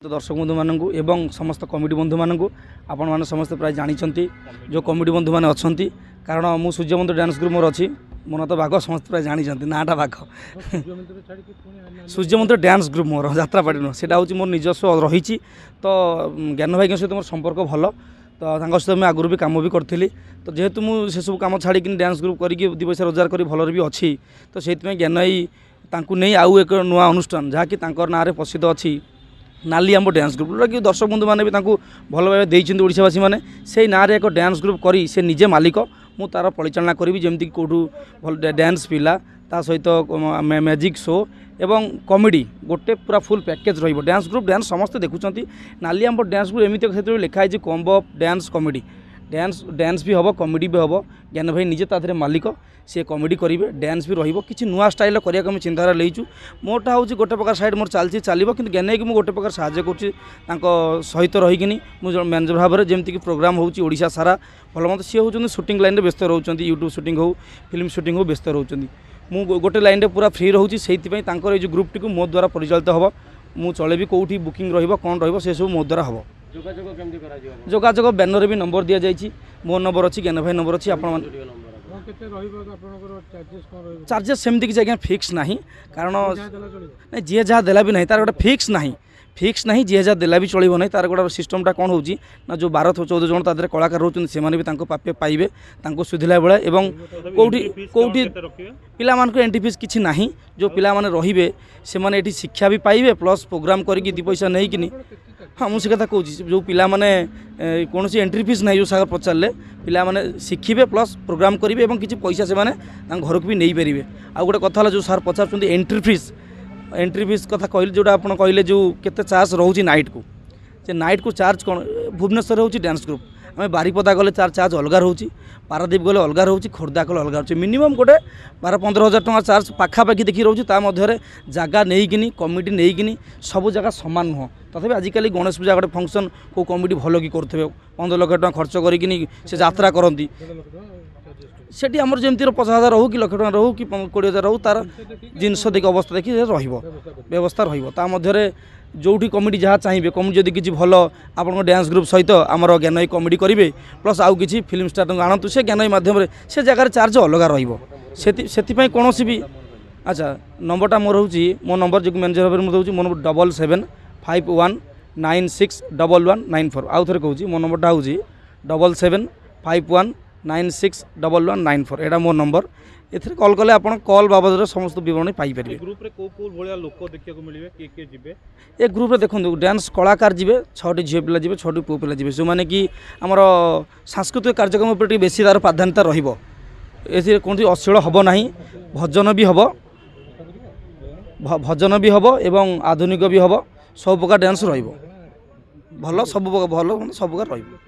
दर्शक बंधु मानू एवं समस्त कमिटी बंधु मानू आपण मैंने समस्त प्राय जानी जो कमिटी बंधु मैंने अच्छा कारण मु सूर्यमंत्र डांस ग्रुप मोर अच्छी मो ना तो बाघ समस्त प्राय जानी नाटा बाघ सूर्यमंत्र डांस ग्रुप मोर यात्रापाटी नुह से मोर निजस्व रही तो ज्ञान भाई सहित मोर संपर्क भल तो सहित मुझे आगुरी भी कम भी करी तो जेहेतु मुझे सब कम छाड़ी डांस ग्रुप करके दी पैसा रोजगार कर भल भी अच्छी तो से ज्ञान भाई नहीं आउ एक नुआ अनुष्ठान जहाँकि ना प्रसिद्ध अच्छी नाली आंब डांस ग्रुप कि दर्शक बंधु मैंने भी भल भाव देते ओडावासी मैंने से ना एक डांस ग्रुप करी से निजे मालिक मु तार परिचालना करी जमीक कौटू भल डांस पिला ता सहित मैजिक शो एवं कॉमेडी गोटे पूरा फुल पैकेज रही डांस ग्रुप डांस समस्त देखुं नाली आंब डांस ग्रुप एमती क्षेत्र में लिखाई कॉम्बो डांस कॉमेडी डांस भी हम कॉमेडी भी हम ज्ञान भाई निजे तादे मालिक सी कॉमेडी करेंगे डांस भी रही नुआ स्टाइल करने चिंतारा लेचु मोटा हूँ गोटे प्रकार साइड मोर चलती चलो कि ज्ञान भाई गोटे प्रकार साहय कर सहित रहीकि मुझे मैनेजर भाव में जमीक प्रोग्राम होशा सारा भल मत सी हूँ शूटिंग लाइन में व्यस्त रोच यूट्यूब शूटिंग हो फिल्म शूटिंग हो व्यस्त रोच मु गोटे लाइन में पूरा फ्री रोचे से ग्रुप टी मो द्वारा परिचालित हम मुझे चलेबी कौटी बुकिंग रौन रे सब मो द्वारा हम जोगाजोग बैनर भी नंबर दि जाए मो नंबर अच्छी ज्ञान भाई नंबर अच्छी आपण चार्जेस सेमती किसी आज्ञा फिक्स ना कारण नहीं जी जहाँ देला भी नहीं तार गोटे फिक्स ना जी जहाँ देला भी चलो ना तार गोटे सिस्टमटा कौन हो जो 12-14 जन तादे कलाकार रोचे से भी पाइबे सुधिला बेले एवं कौटी पिला एंट्री फीस किसी ना जो पिला माने रहिबे से माने एठी शिक्षा भी पाइबे प्लस प्रोग्राम करके दी पैसा नहीं कि हाँ मुझे कथा कहूँ जो पिला माने कौन सी एंट्री फीस नहीं जो सागर पचारे पिला माने शिखिबे प्लस प्रोग्राम करेंगे और किसी पैसा से घर को भी नहीं पारे आ गोटे कथा जो सार पचार एंट्री फीस कथा कहले जोटा आप कहले जो केते चार्ज रोचे नाइट को चार्ज कौन भुवनेश्वर हूँ डांस ग्रुप आम बारिपदा गले चार्ज अलग रोचे पारादीप गले अलग रोचे खोर्धा गले अलग रोचे मिनिमम गोटे 12-15 हज़ार टका चार्ज पाखापाखि देखी रोचे मध्य जगह नहीं कमिटी नहीं सब जगह सामान नुह तथापि आजिकल गणेश पूजा गोटे फंक्शन को कमिटी भल कि करेंगे 15 लाख टका खर्च करी से यात्रा करती सेठी आमर जमी 50,000 रहू कि लक्ष टका रहू कि 20,000 रहू तार जिनस देखिए अवस्था देखिए व्यवस्था रही जोठी कमिटी जहाँ चाहिए कमिटी जदि किसी भल आप डांस ग्रुप सहित आमर ज्ञान कमिटी करेंगे प्लस आउ कि फिल्म स्टार आणतु से ज्ञान मध्यम से जगार चार्ज अलग रही कौन भी अच्छा नंबरटा मोर हूँ मो नंबर जो मैनेजर भाव में दूसरी मो नंबर 7751961194 आउ थे कहूँ मो नंबरटा हूँ 7751961194 एटा मो नंबर एथरे कॉल कले आपण कॉल बाबद समस्त विवरण पाई परिबे ग्रुप रे को भलिया लोक देखिया को मिलिबे के जिबे ए ग्रुप रे देखंतु डांस कलाकार जिबे 6टी झियो पिला जिबे 6टी पुओ पिला जिबे जो माने कि हमर सांस्कृतिक कार्यक्रम ऊपर बेसी तार प्राधान्यता रहिबो एथि कोनसी अश्लील हबो नाही भजन भी हबो एवं आधुनिक भी हबो सब प्रकार डांस रहिबो भल सब प्रकार रहिबो।